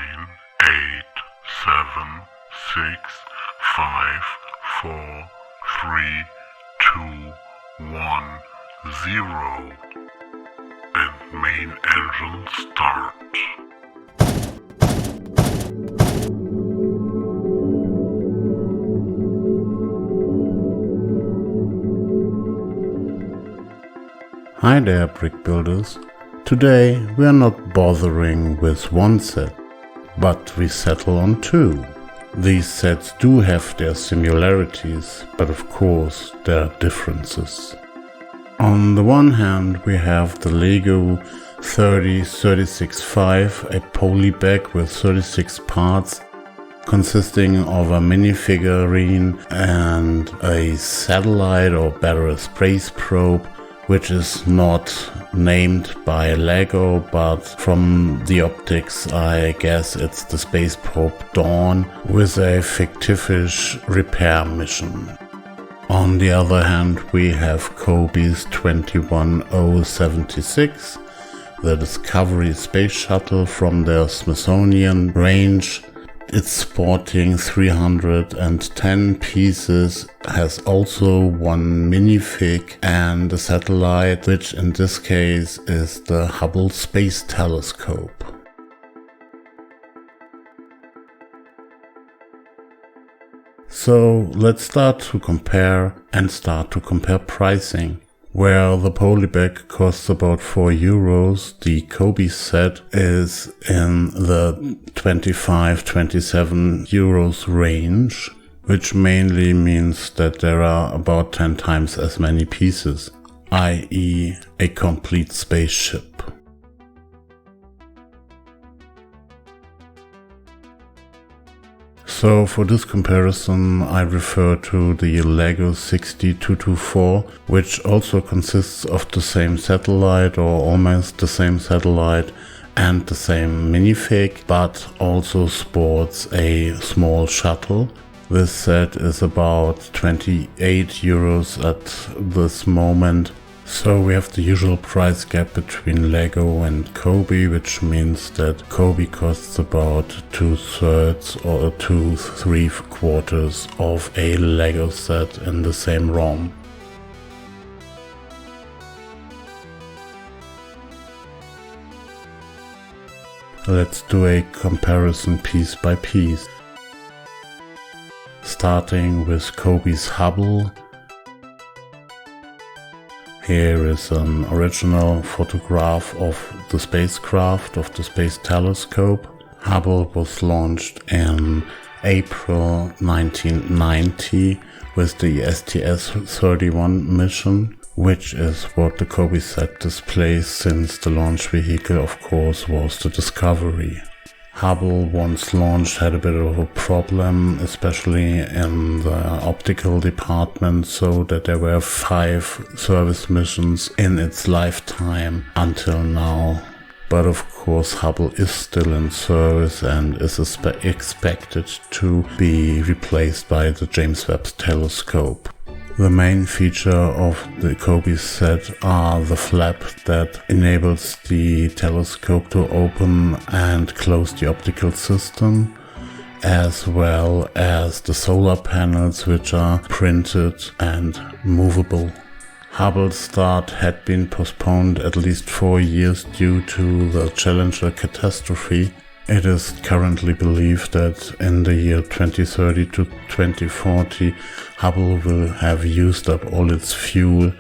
9, 8, 7, 6, 5, 4, 3, 2, 1, 0. And main engine start. Hi there, brick builders. Today we are not bothering with one set, but we settle on two. These sets do have their similarities, but of course there are differences. On the one hand we have the Lego 365, a polybag with 36 parts, consisting of a minifigurine and a satellite, or better a space probe, which is not named by Lego, but from the optics I guess it's the space probe Dawn with a fictitious repair mission. On the other hand we have Cobi's 21076, the Discovery space shuttle from their Smithonian range. It's sporting 310 pieces, has also one minifig and a satellite, which in this case is the Hubble Space Telescope. So let's start to compare pricing. Where the polybag costs about €4, the Cobi set is in the 25-27 euros range, which mainly means that there are about 10 times as many pieces, i.e. a complete spaceship. So for this comparison I refer to the Lego 60224, which also consists of the same satellite, or almost the same satellite, and the same minifig, but also sports a small shuttle. This set is about 28 euros at this moment. So we have the usual price gap between Lego and Cobi, which means that Cobi costs about 2/3 or 2/3 of a Lego set in the same ROM. Let's do a comparison piece by piece. Starting with Cobi's Hubble. Here is an original photograph of the spacecraft, of the Space Telescope. Hubble was launched in April 1990 with the STS-31 mission, which is what the Cobi set displays, since the launch vehicle of course was the Discovery. Hubble, once launched, had a bit of a problem, especially in the optical department, so that there were 5 service missions in its lifetime until now. But of course Hubble is still in service and is expected to be replaced by the James Webb Telescope. The main feature of the Cobi set are the flap that enables the telescope to open and close the optical system, as well as the solar panels, which are printed and movable. Hubble's start had been postponed at least 4 years due to the Challenger catastrophe. It is currently believed that in the year 2030 to 2040, Hubble will have used up all its fuel,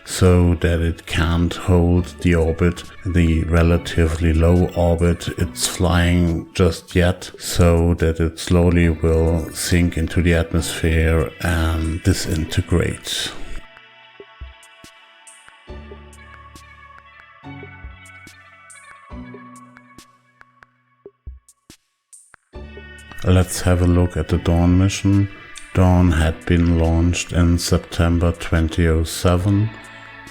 so that it can't hold the orbit, the relatively low orbit it's flying just yet, so that it slowly will sink into the atmosphere and disintegrate. Let's have a look at the Dawn mission. Dawn had been launched in September 2007.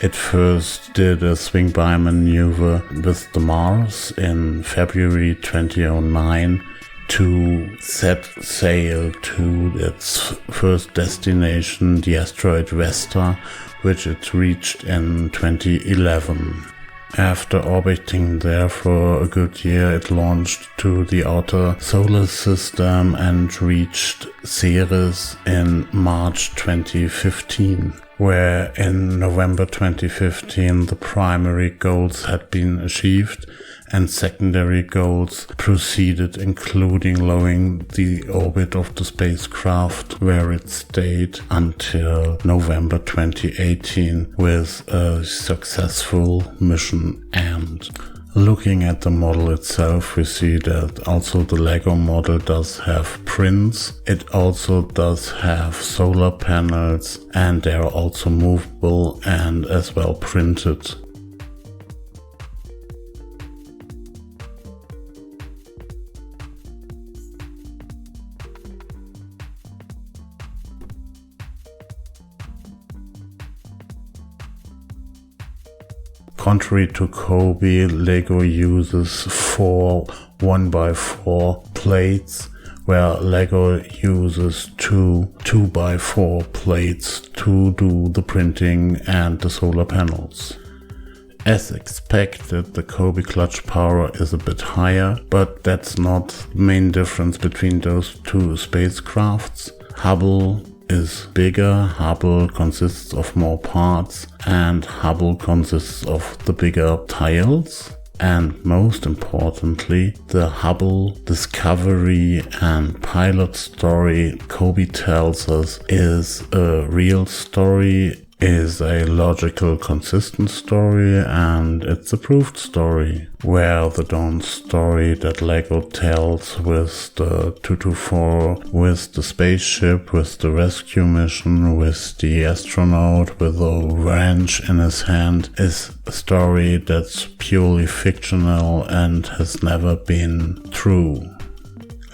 It first did a swing-by maneuver with the Mars in February 2009 to set sail to its first destination, the asteroid Vesta, which it reached in 2011. After orbiting there for a good year, it launched to the outer solar system and reached Ceres in March 2015, where in November 2015 the primary goals had been achieved and secondary goals proceeded, including lowering the orbit of the spacecraft, where it stayed until November 2018 with a successful mission end. Looking at the model itself, we see that also the Lego model does have prints. It also does have solar panels, and they are also movable and as well printed. Contrary to Cobi, Lego uses 4 1x4 plates, where Lego uses 2 2x4 plates to do the printing and the solar panels. As expected, the Cobi clutch power is a bit higher, but that's not the main difference between those two spacecrafts. Hubble is bigger, Hubble consists of more parts, and Hubble consists of the bigger tiles. And most importantly, the Hubble discovery and pilot story Cobi tells us is a real story, is a logical, consistent story, and it's a proved story. Where the Dawn story that Lego tells with the 224, with the spaceship, with the rescue mission, with the astronaut with a wrench in his hand, is a story that's purely fictional and has never been true.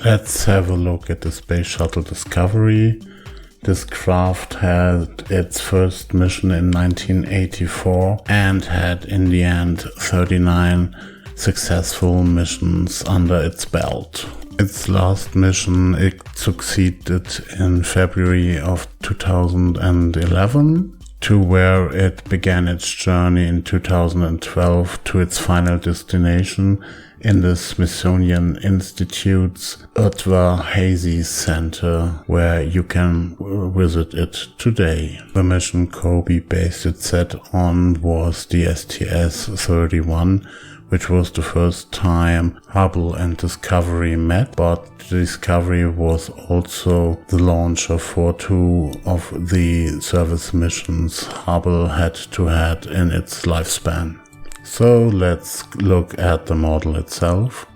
Let's have a look at the Space Shuttle Discovery. This craft had its first mission in 1984 and had in the end 39 successful missions under its belt. Its last mission it succeeded in February of 2011 to where it began its journey in 2012 to its final destination in the Smithonian Institute's Utwa Hazy Center, where you can visit it today. The mission Cobi based its set on was the STS-31, which was the first time Hubble and Discovery met, but Discovery was also the launcher for 2 of the service missions Hubble had to had in its lifespan. So let's look at the model itself.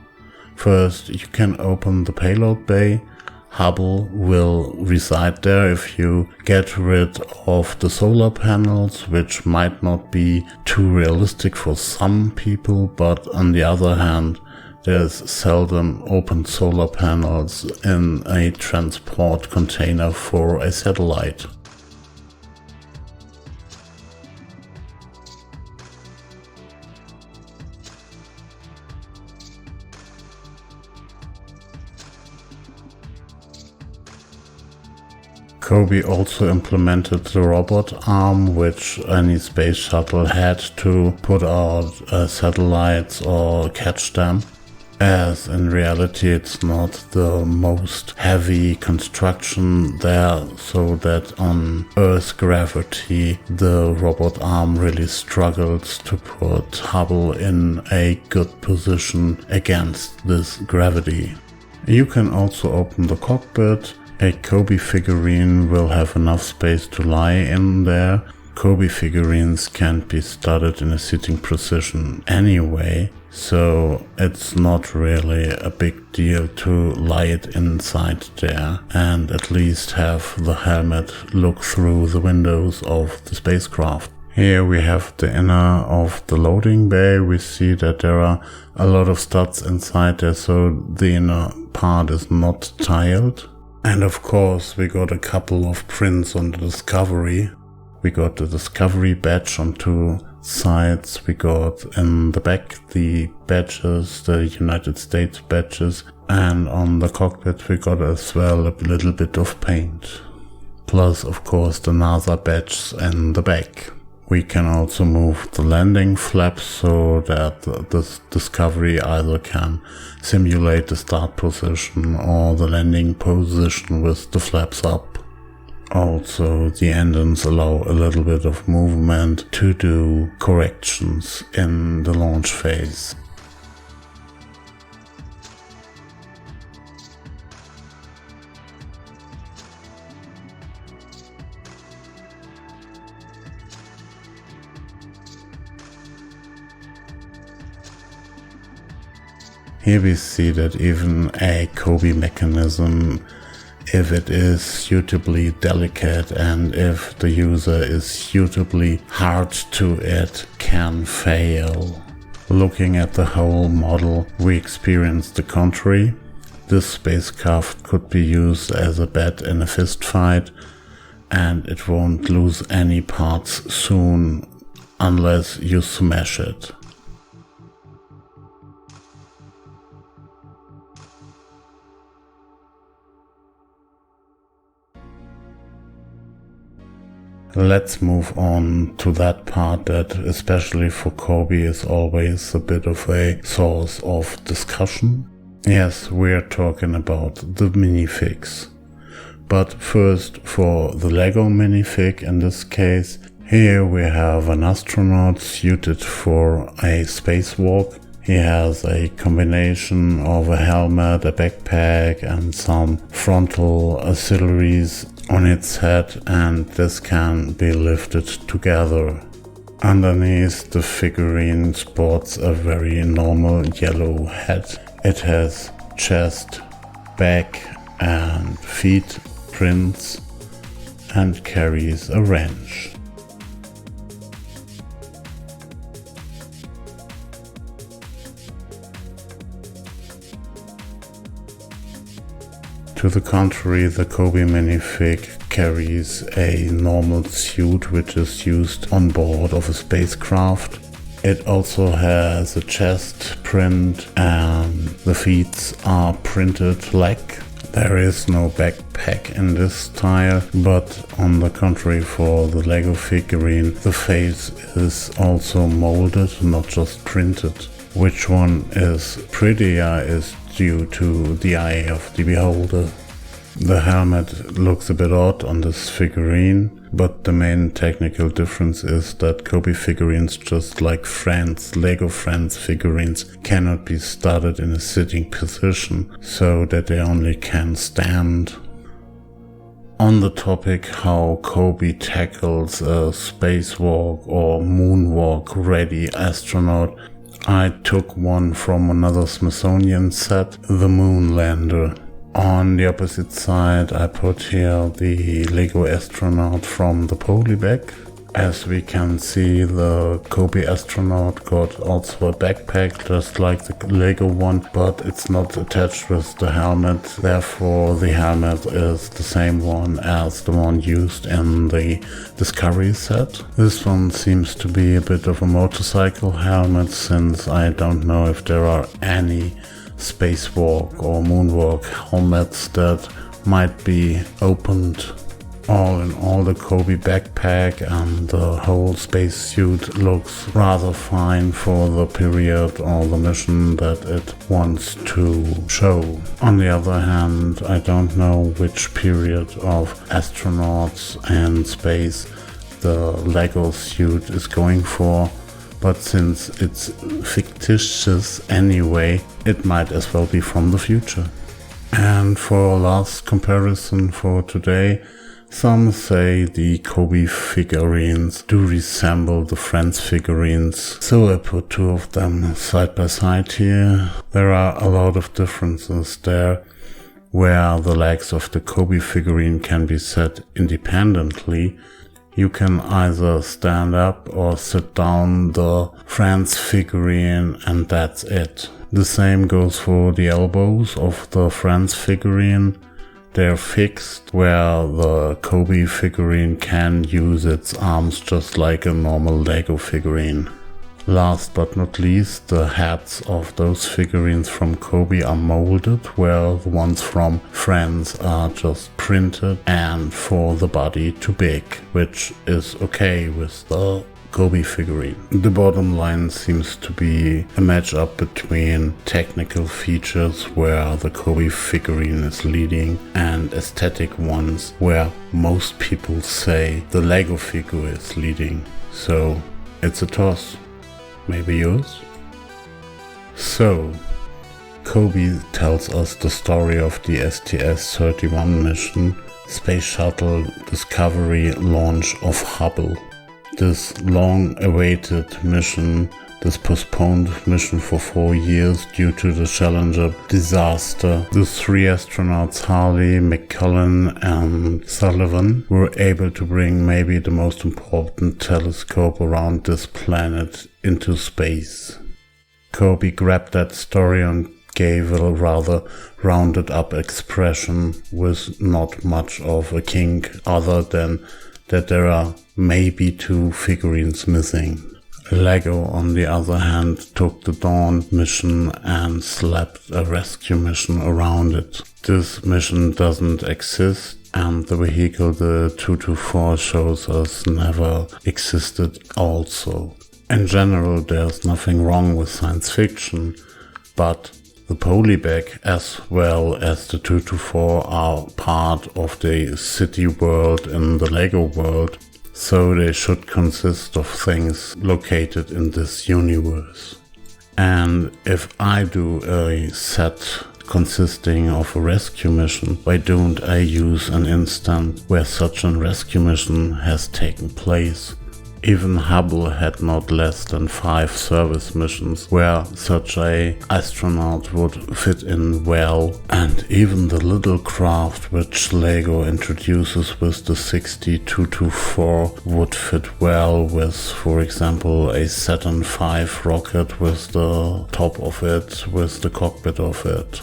First, you can open the payload bay. Hubble will reside there if you get rid of the solar panels, which might not be too realistic for some people, but on the other hand, there's seldom open solar panels in a transport container for a satellite. Cobi also implemented the robot arm, which any space shuttle had to put out satellites or catch them, as in reality it's not the most heavy construction there, so that on Earth's gravity the robot arm really struggles to put Hubble in a good position against this gravity. You can also open the cockpit. A Cobi figurine will have enough space to lie in there. Cobi figurines can't be studied in a sitting position anyway, so it's not really a big deal to lie it inside there and at least have the helmet look through the windows of the spacecraft. Here we have the inner of the loading bay. We see that there are a lot of studs inside there, so the inner part is not tiled. And of course we got a couple of prints on the Discovery. We got the Discovery badge on 2 sides. We got in the back the badges, the United States badges, and on the cockpit we got as well a little bit of paint. Plus of course the NASA badges in the back. We can also move the landing flaps so that this Discovery either can simulate the start position or the landing position with the flaps up. Also, the engines allow a little bit of movement to do corrections in the launch phase. Here we see that even a Cobi mechanism, if it is suitably delicate and if the user is suitably hard to it, can fail. Looking at the whole model, we experience the contrary. This spacecraft could be used as a bat in a fist fight, and it won't lose any parts soon unless you smash it. Let's move on to that part that, especially for Cobi, is always a bit of a source of discussion. Yes, we're talking about the minifigs. But first, for the Lego minifig in this case, here we have an astronaut suited for a spacewalk. He has a combination of a helmet, a backpack and some frontal auxiliaries on its head, and this can be lifted together. Underneath, the figurine sports a very normal yellow head. It has chest, back and feet prints and carries a wrench. To the contrary, the Cobi minifig carries a normal suit which is used on board of a spacecraft. It also has a chest print and the feet are printed black. There is no backpack in this style, but on the contrary, for the Lego figurine, the face is also molded, not just printed. Which one is prettier is due to the eye of the beholder. The helmet looks a bit odd on this figurine, but the main technical difference is that Cobi figurines, just like Lego Friends figurines, cannot be started in a sitting position, so that they only can stand. On the topic how Cobi tackles a spacewalk or moonwalk ready astronaut, I took one from another Smithonian set, the Moonlander. On the opposite side, I put here the Lego astronaut from the polybag. As we can see, the Cobi astronaut got also a backpack, just like the Lego one, but it's not attached with the helmet. Therefore, the helmet is the same one as the one used in the Discovery set. This one seems to be a bit of a motorcycle helmet, since I don't know if there are any spacewalk or moonwalk helmets that might be opened. All in all, the Cobi backpack and the whole spacesuit looks rather fine for the period or the mission that it wants to show. On the other hand, I don't know which period of astronauts and space the Lego suit is going for, but since it's fictitious anyway, it might as well be from the future. And for a last comparison for today, some say the Cobi figurines do resemble the Friends figurines, so I put two of them side by side here. There are a lot of differences there, where the legs of the Cobi figurine can be set independently. You can either stand up or sit down the Friends figurine, and that's it. The same goes for the elbows of the Friends figurine. They're fixed, where the Cobi figurine can use its arms just like a normal Lego figurine. Last but not least, the heads of those figurines from Cobi are molded, where the ones from Friends are just printed and for the body too big, which is okay with the Cobi figurine. The bottom line seems to be a match-up between technical features where the Cobi figurine is leading and aesthetic ones where most people say the Lego figure is leading. So it's a toss. Maybe yours? So, Cobi tells us the story of the STS-31 mission, Space Shuttle Discovery launch of Hubble. This long-awaited mission, this postponed mission for 4 years due to the Challenger disaster. The 3 astronauts, Harley, McCullen and Sullivan, were able to bring maybe the most important telescope around this planet into space. Cobi grabbed that story and gave a rather rounded up expression with not much of a kink other than that there are maybe 2 figurines missing. Lego, on the other hand, took the Dawn mission and slapped a rescue mission around it. This mission doesn't exist, and the vehicle the 224 shows us never existed also. In general, there's nothing wrong with science fiction, but the polybag as well as the 224 are part of the city world in the Lego world, so they should consist of things located in this universe. And if I do a set consisting of a rescue mission, why don't I use an instant where such a rescue mission has taken place? Even Hubble had not less than 5 service missions where such a astronaut would fit in well, and even the little craft which Lego introduces with the 6224 would fit well with, for example, a Saturn V rocket with the top of it, with the cockpit of it.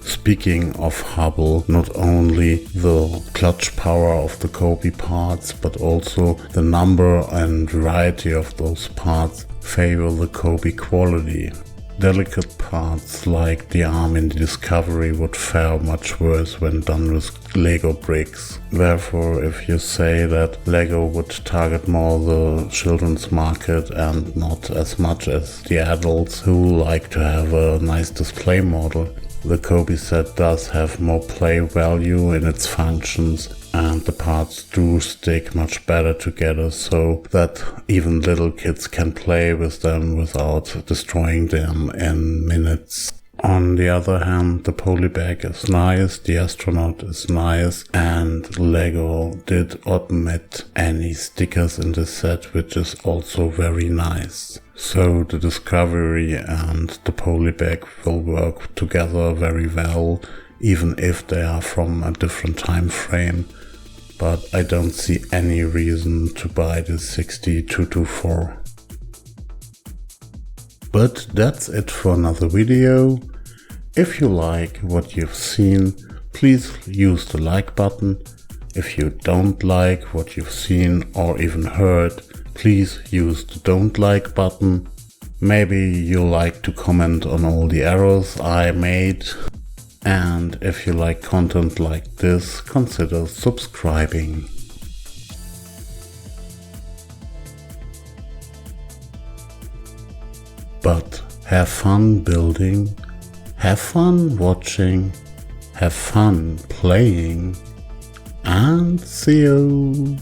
Speaking of Hubble, not only the clutch power of the Cobi parts, but also the number and variety of those parts favor the Cobi quality. Delicate parts like the arm in the Discovery would fare much worse when done with Lego bricks. Therefore, if you say that Lego would target more the children's market and not as much as the adults who like to have a nice display model, the Cobi set does have more play value in its functions, and the parts do stick much better together so that even little kids can play with them without destroying them in minutes. On the other hand, the polybag is nice, the astronaut is nice, and Lego did omit any stickers in the set, which is also very nice. So the Discovery and the polybag will work together very well, even if they are from a different time frame. But I don't see any reason to buy the 6224. But that's it for another video. If you like what you've seen, please use the like button. If you don't like what you've seen or even heard, please use the don't like button. Maybe you like to comment on all the errors I made. And if you like content like this, consider subscribing. But have fun building, have fun watching, have fun playing, and see you!